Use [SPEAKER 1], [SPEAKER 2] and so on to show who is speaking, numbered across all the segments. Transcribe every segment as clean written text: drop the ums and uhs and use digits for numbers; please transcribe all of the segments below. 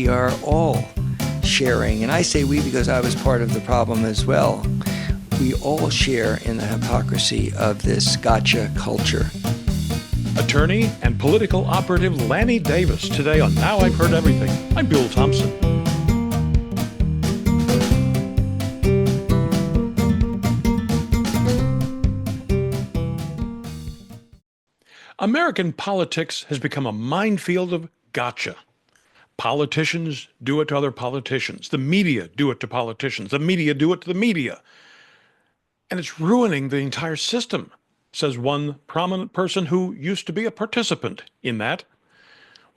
[SPEAKER 1] we are all sharing, and I say we because I was part of the problem as well. We all share in the hypocrisy of this gotcha culture.
[SPEAKER 2] Attorney and political operative Lanny Davis today on Now I've Heard Everything. I'm Bill Thompson. American politics has become a minefield of gotcha. Politicians do it to other politicians. The media do it to politicians. The media do it to the media. And it's ruining the entire system, says one prominent person who used to be a participant in that.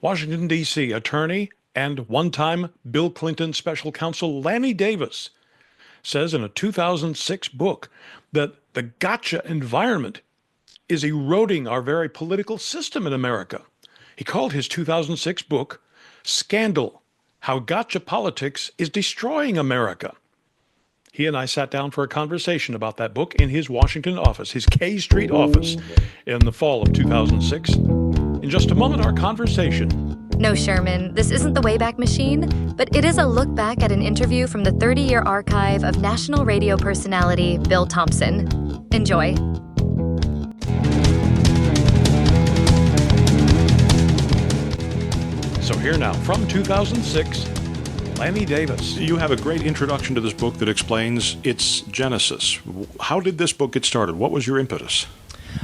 [SPEAKER 2] Washington, D.C. attorney and one-time Bill Clinton special counsel Lanny Davis says in a 2006 book that the gotcha environment is eroding our very political system in America. He called his 2006 book Scandal: How Gotcha Politics is Destroying America. He and I sat down for a conversation about that book in his Washington office, his K Street office, in the fall of 2006. In just a moment, our conversation.
[SPEAKER 3] No, Sherman, this isn't the Wayback Machine, but it is a look back at an interview from the 30-year archive of national radio personality Bill Thompson. Enjoy.
[SPEAKER 2] So here now, from 2006, Lanny Davis.
[SPEAKER 4] You have a great introduction to this book that explains its genesis. How did this book get started? What was your impetus?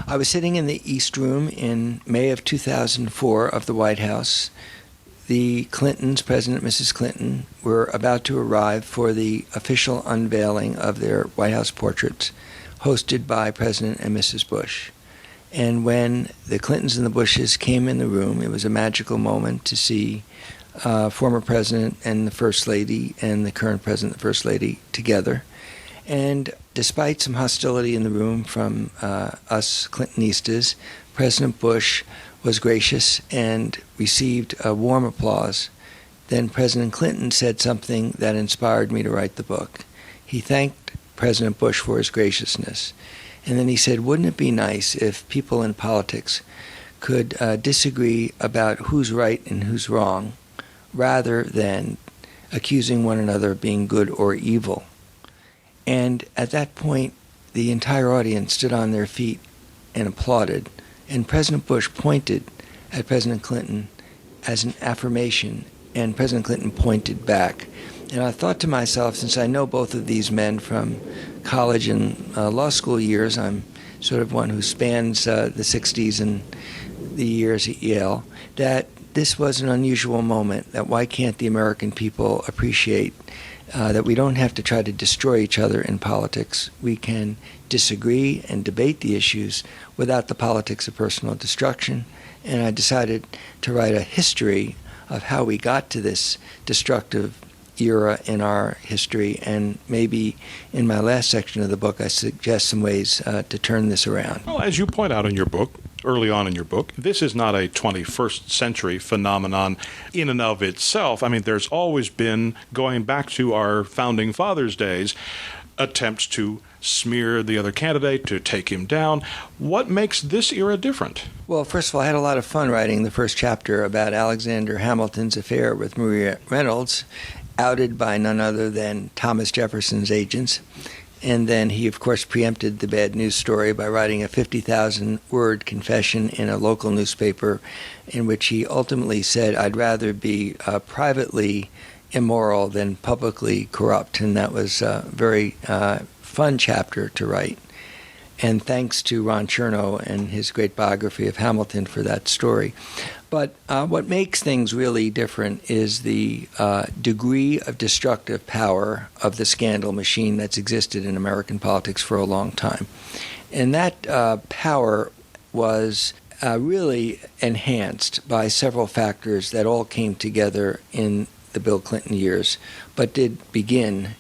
[SPEAKER 1] I was sitting in the East Room in May of 2004 of the White House. The Clintons, President and Mrs. Clinton, were about to arrive for the official unveiling of their White House portraits, hosted by President and Mrs. Bush. And when the Clintons and the Bushes came in the room, it was a magical moment to see former President and the First Lady and the current President and the First Lady together. And despite some hostility in the room from us Clintonistas, President Bush was gracious and received a warm applause. Then President Clinton said something that inspired me to write the book. He thanked President Bush for his graciousness. And then he said, wouldn't it be nice if people in politics could disagree about who's right and who's wrong, rather than accusing one another of being good or evil? And at that point, the entire audience stood on their feet and applauded. And President Bush pointed at President Clinton as an affirmation, and President Clinton pointed back. And I thought to myself, since I know both of these men from college and law school years, I'm sort of one who spans the 60s and the years at Yale, that this was an unusual moment, that why can't the American people appreciate that we don't have to try to destroy each other in politics. We can disagree and debate the issues without the politics of personal destruction. And I decided to write a history of how we got to this destructive era in our history, and maybe in my last section of the book I suggest some ways to turn this around.
[SPEAKER 4] Well, as you point out in your book, early on in your book, this is not a 21st century phenomenon in and of itself. I mean, there's always been, going back to our founding fathers' days, attempts to smear the other candidate, to take him down. What makes this era different?
[SPEAKER 1] Well, first of all, I had a lot of fun writing the first chapter about Alexander Hamilton's affair with Maria Reynolds, outed by none other than Thomas Jefferson's agents. And then he, of course, preempted the bad news story by writing a 50,000-word confession in a local newspaper in which he ultimately said, I'd rather be privately immoral than publicly corrupt. And that was a very fun chapter to write. And thanks to Ron Chernow and his great biography of Hamilton for that story. But what makes things really different is the degree of destructive power of the scandal machine that's existed in American politics for a long time. And that power was really enhanced by several factors that all came together in the Bill Clinton years, but did begin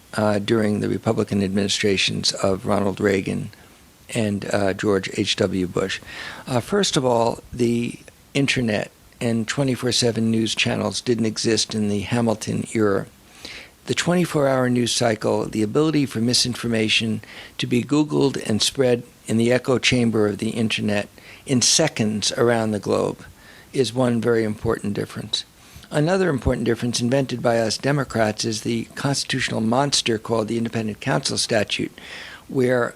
[SPEAKER 1] during the Republican administrations of Ronald Reagan and George H.W. Bush. First of all, the Internet and 24/7 news channels didn't exist in the Hamilton era. The 24-hour news cycle, the ability for misinformation to be Googled and spread in the echo chamber of the Internet in seconds around the globe, is one very important difference. Another important difference invented by us Democrats is the constitutional monster called the Independent Counsel Statute, where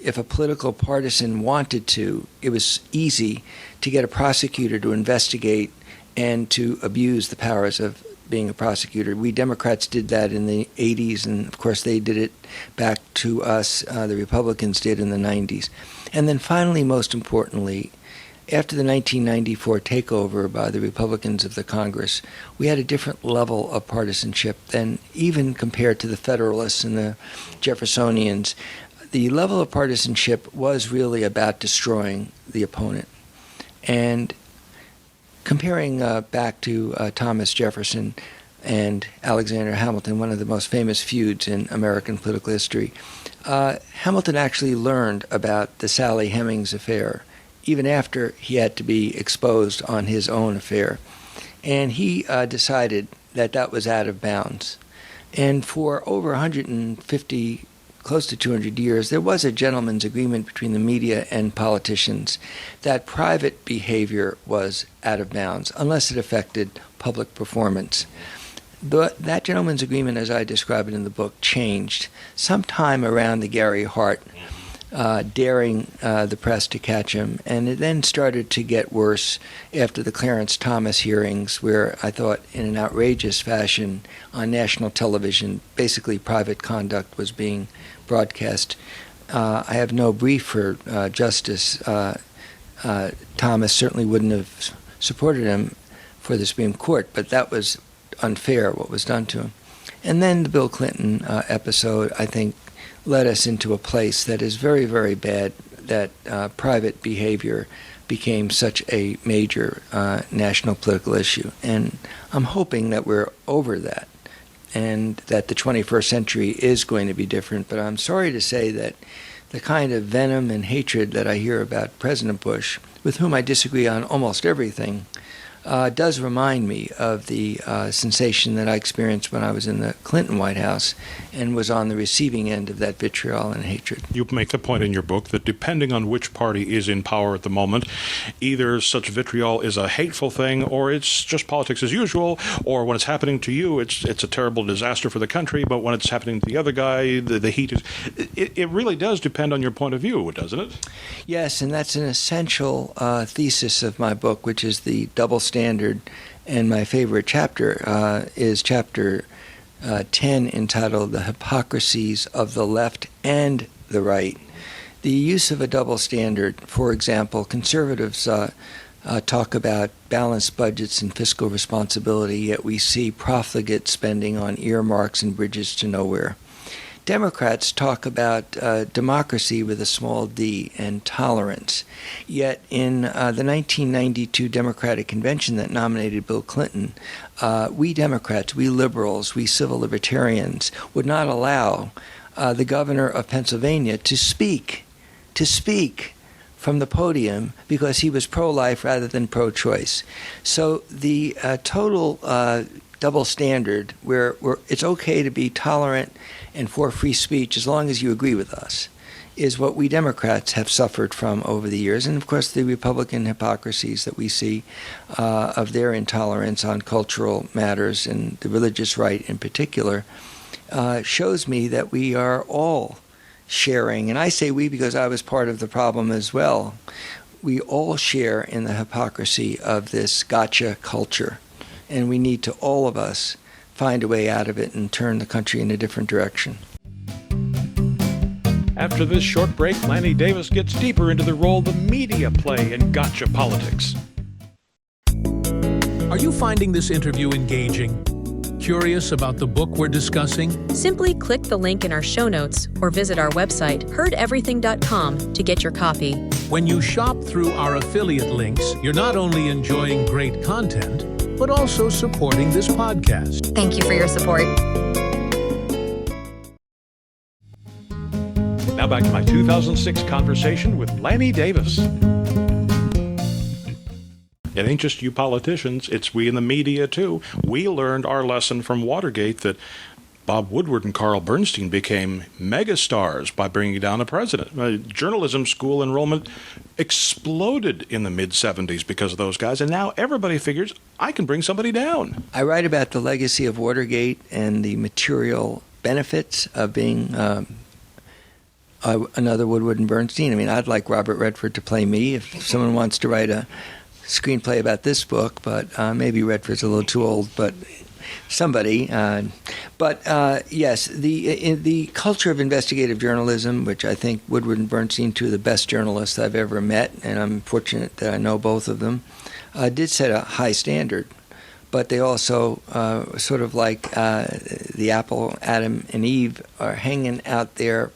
[SPEAKER 1] if a political partisan wanted to, it was easy to get a prosecutor to investigate and to abuse the powers of being a prosecutor. We Democrats did that in the 80s, and of course they did it back to us, the Republicans did in the 90s. And then finally, most importantly, after the 1994 takeover by the Republicans of the Congress, we had a different level of partisanship than even compared to the Federalists and the Jeffersonians. The level of partisanship was really about destroying the opponent. And comparing back to Thomas Jefferson and Alexander Hamilton, one of the most famous feuds in American political history, Hamilton actually learned about the Sally Hemings affair even after he had to be exposed on his own affair. And he decided that that was out of bounds. And for over 150, close to 200 years, there was a gentleman's agreement between the media and politicians that private behavior was out of bounds, unless it affected public performance. That gentleman's agreement, as I describe it in the book, changed sometime around the Gary Hart daring the press to catch him. And it then started to get worse after the Clarence Thomas hearings, where I thought in an outrageous fashion on national television, basically private conduct was being broadcast. I have no brief for Justice Thomas, certainly wouldn't have supported him for the Supreme Court, but that was unfair, what was done to him. And then the Bill Clinton episode, I think, led us into a place that is very, very bad, that private behavior became such a major national political issue. And I'm hoping that we're over that and that the 21st century is going to be different. But I'm sorry to say that the kind of venom and hatred that I hear about President Bush, with whom I disagree on almost everything, does remind me of the sensation that I experienced when I was in the Clinton White House and was on the receiving end of that vitriol and hatred.
[SPEAKER 4] You make the point in your book that depending on which party is in power at the moment, either such vitriol is a hateful thing or it's just politics as usual, or when it's happening to you, it's a terrible disaster for the country, but when it's happening to the other guy, the heat is... It really does depend on your point of view, doesn't it?
[SPEAKER 1] Yes, and that's an essential thesis of my book, which is the double standard, and my favorite chapter is chapter 10, entitled The Hypocrisies of the Left and the Right. The use of a double standard, for example, conservatives talk about balanced budgets and fiscal responsibility, yet we see profligate spending on earmarks and bridges to nowhere. Democrats talk about democracy with a small d and tolerance. Yet in the 1992 Democratic Convention that nominated Bill Clinton, we Democrats, we liberals, we civil libertarians would not allow the governor of Pennsylvania to speak from the podium because he was pro-life rather than pro-choice. So the total double standard where it's okay to be tolerant and for free speech as long as you agree with us is what we Democrats have suffered from over the years. And of course the Republican hypocrisies that we see of their intolerance on cultural matters and the religious right in particular shows me that we are all sharing, and I say we because I was part of the problem as well, we all share in the hypocrisy of this gotcha culture. And we need to, all of us, find a way out of it and turn the country in a different direction.
[SPEAKER 2] After this short break, Lanny Davis gets deeper into the role the media play in gotcha politics.
[SPEAKER 5] Are you finding this interview engaging? Curious about the book we're discussing?
[SPEAKER 6] Simply click the link in our show notes or visit our website, heardeverything.com, to get your copy.
[SPEAKER 5] When you shop through our affiliate links, you're not only enjoying great content, but also supporting this podcast.
[SPEAKER 3] Thank you for your support.
[SPEAKER 2] Now back to my 2006 conversation with Lanny Davis.
[SPEAKER 4] It ain't just you politicians, it's we in the media too. We learned our lesson from Watergate that Bob Woodward and Carl Bernstein became megastars by bringing down a president. Journalism school enrollment exploded in the mid-'70s because of those guys, and now everybody figures, I can bring somebody down.
[SPEAKER 1] I write about the legacy of Watergate and the material benefits of being another Woodward and Bernstein. I mean, I'd like Robert Redford to play me if someone wants to write a screenplay about this book, but maybe Redford's a little too old, but somebody. Yes, the culture of investigative journalism, which I think Woodward and Bernstein, two of the best journalists I've ever met, and I'm fortunate that I know both of them, did set a high standard. But they also, sort of like the apple, Adam and Eve, are hanging out there,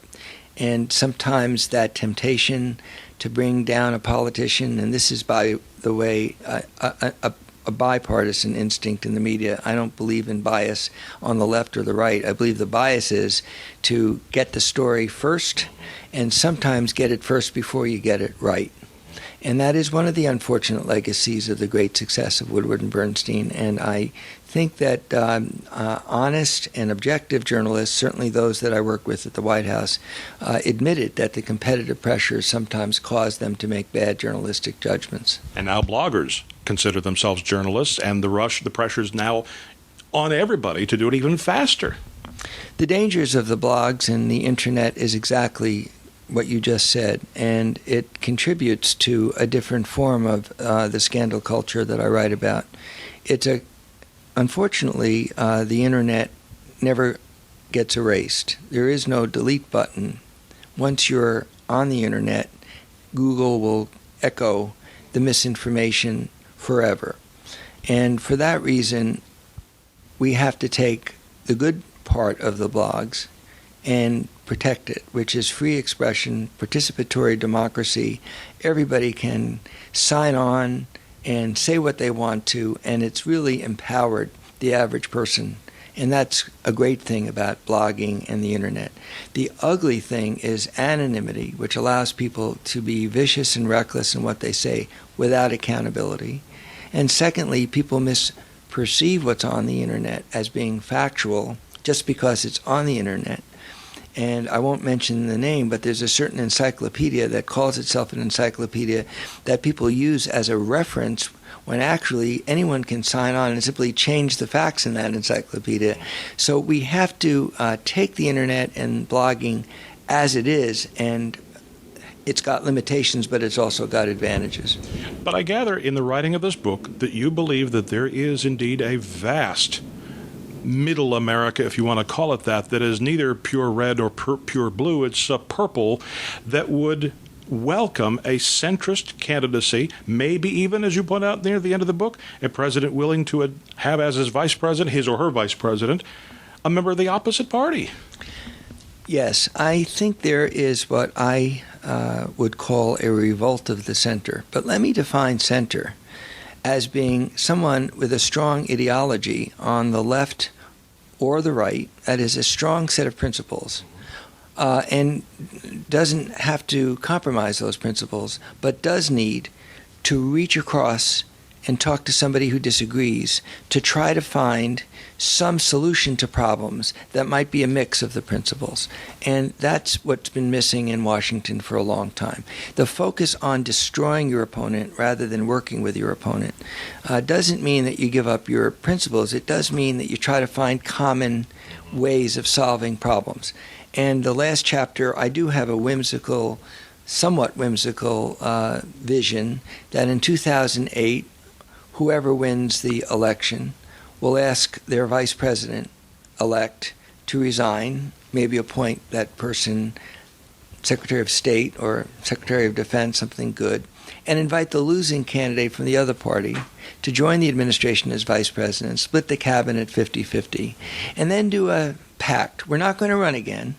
[SPEAKER 1] and sometimes that temptation to bring down a politician, and this is, by the way, a bipartisan instinct in the media. I don't believe in bias on the left or the right. I believe the bias is to get the story first, and sometimes get it first before you get it right. And that is one of the unfortunate legacies of the great success of Woodward and Bernstein. And I think that honest and objective journalists, certainly those that I work with at the White House, admitted that the competitive pressures sometimes caused them to make bad journalistic judgments.
[SPEAKER 4] And now bloggers consider themselves journalists, and the pressure's now on everybody to do it even faster.
[SPEAKER 1] The dangers of the blogs and the internet is exactly what you just said, and it contributes to a different form of the scandal culture that I write about. Unfortunately, the internet never gets erased. There is no delete button. Once you're on the internet, Google will echo the misinformation forever. And for that reason, we have to take the good part of the blogs and protect it, which is free expression, participatory democracy. Everybody can sign on and say what they want to, and it's really empowered the average person. And that's a great thing about blogging and the internet. The ugly thing is anonymity, which allows people to be vicious and reckless in what they say without accountability. And secondly, people misperceive what's on the internet as being factual just because it's on the internet. And I won't mention the name, but there's a certain encyclopedia that calls itself an encyclopedia that people use as a reference when actually anyone can sign on and simply change the facts in that encyclopedia. So we have to take the internet and blogging as it is, and it's got limitations, but it's also got advantages.
[SPEAKER 4] But I gather in the writing of this book that you believe that there is indeed a vast middle America, if you want to call it that is neither pure red or pure blue. It's purple, that would welcome a centrist candidacy, maybe even, as you point out near the end of the book, a president willing to have as his vice president, his or her vice president, a member of the opposite party.
[SPEAKER 1] Yes, I think there is what I would call a revolt of the center. But let me define center as being someone with a strong ideology on the left or the right, that is a strong set of principles, and doesn't have to compromise those principles, but does need to reach across and talk to somebody who disagrees to try to find some solution to problems that might be a mix of the principles. And that's what's been missing in Washington for a long time. The focus on destroying your opponent rather than working with your opponent doesn't mean that you give up your principles. It does mean that you try to find common ways of solving problems. And the last chapter, I do have a somewhat whimsical vision that in 2008, whoever wins the election will ask their vice president-elect to resign, maybe appoint that person Secretary of State or Secretary of Defense, something good, and invite the losing candidate from the other party to join the administration as vice president, split the cabinet 50-50, and then do a pact. We're not going to run again.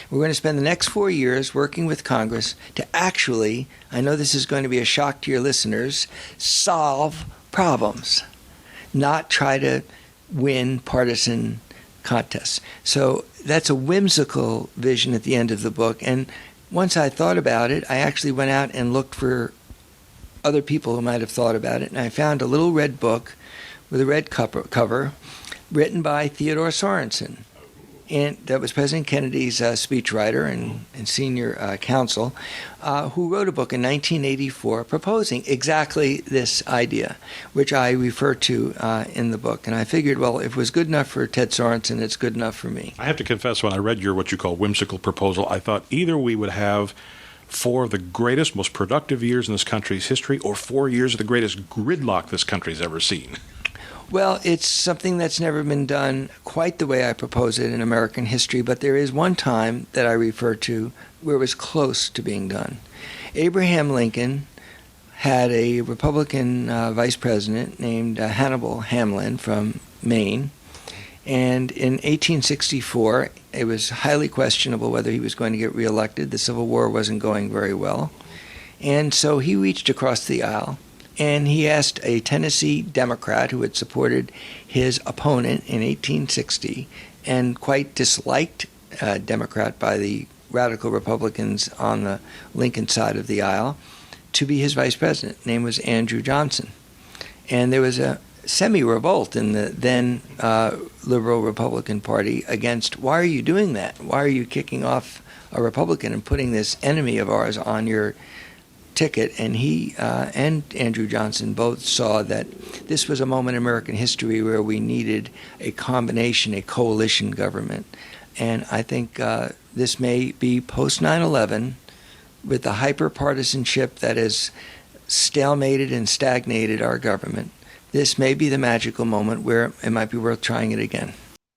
[SPEAKER 1] We're going to spend the next 4 years working with Congress to actually, I know this is going to be a shock to your listeners, solve problems, not try to win partisan contests. So that's a whimsical vision at the end of the book. And once I thought about it, I actually went out and looked for other people who might have thought about it. And I found a little red book with a red cover written by Theodore Sorensen. and that was President Kennedy's speechwriter and senior counsel, who wrote a book in 1984 proposing exactly this idea, which I refer to in the book. And I figured, well, if it was good enough for Ted Sorensen, it's good enough for me.
[SPEAKER 4] I have to confess, when I read your what you call whimsical proposal, I thought either we would have 4 of the greatest, most productive years in this country's history, or 4 years of the greatest gridlock this country's ever seen.
[SPEAKER 1] Well, it's something that's never been done quite the way I propose it in American history, but there is one time that I refer to where it was close to being done. Abraham Lincoln had a Republican vice president named Hannibal Hamlin from Maine, and in 1864, it was highly questionable whether he was going to get reelected. The Civil War wasn't going very well, and so he reached across the aisle and he asked a Tennessee Democrat who had supported his opponent in 1860 and quite disliked Democrat by the radical Republicans on the Lincoln side of the aisle to be his vice president. His name was Andrew Johnson. And there was a semi-revolt in the then liberal Republican Party against, why are you doing that? Why are you kicking off a Republican and putting this enemy of ours on your ticket? And he and Andrew Johnson both saw that this was a moment in American history where we needed a combination, a coalition government. And I think this may be post 9/11, with the hyper-partisanship that has stalemated and stagnated our government. This may be the magical moment where it might be worth trying it again.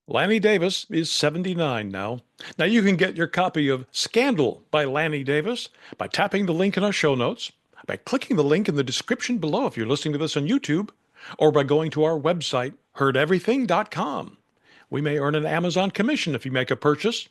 [SPEAKER 2] Lanny Davis is 79 now. Now you can get your copy of Scandal by Lanny Davis by tapping the link in our show notes, by clicking the link in the description below if you're listening to this on YouTube, or by going to our website, heardeverything.com. We may earn an Amazon commission if you make a purchase.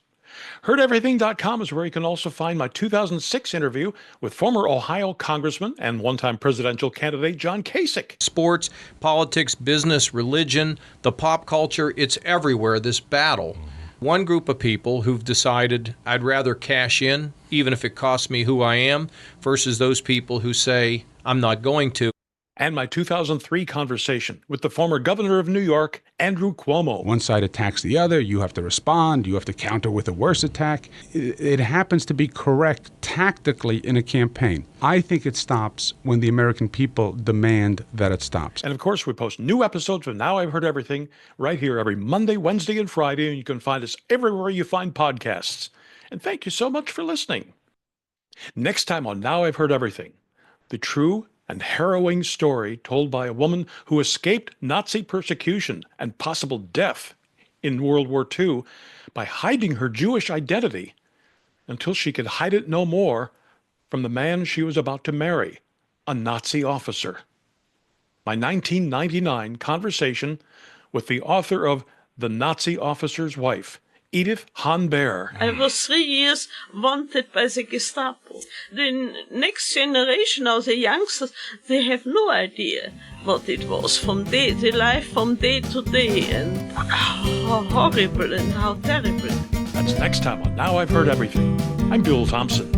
[SPEAKER 2] HeardEverything.com is where you can also find my 2006 interview with former Ohio Congressman and one-time presidential candidate John Kasich.
[SPEAKER 7] Sports, politics, business, religion, the pop culture, it's everywhere, this battle. One group of people who've decided I'd rather cash in, even if it costs me who I am, versus those people who say I'm not going to.
[SPEAKER 2] And my 2003 conversation with the former governor of New York, Andrew Cuomo.
[SPEAKER 8] One side attacks the other, you have to respond, you have to counter with a worse attack. It happens to be correct tactically in a campaign. I think it stops when the American people demand that it stops.
[SPEAKER 2] And of course, we post new episodes of Now I've Heard Everything right here every Monday, Wednesday, and Friday, and you can find us everywhere you find podcasts. And thank you so much for listening. Next time on Now I've Heard Everything, the true and harrowing story told by a woman who escaped Nazi persecution and possible death in World War II by hiding her Jewish identity until she could hide it no more from the man she was about to marry, a Nazi officer. My 1999 conversation with the author of The Nazi Officer's Wife, Edith Hahn-Behr.
[SPEAKER 9] I was 3 years wanted by the Gestapo. The next generation of the youngsters, they have no idea what it was from the life from day to day, and how horrible and how terrible.
[SPEAKER 2] That's next time on Now I've Heard Everything. I'm Bill Thompson.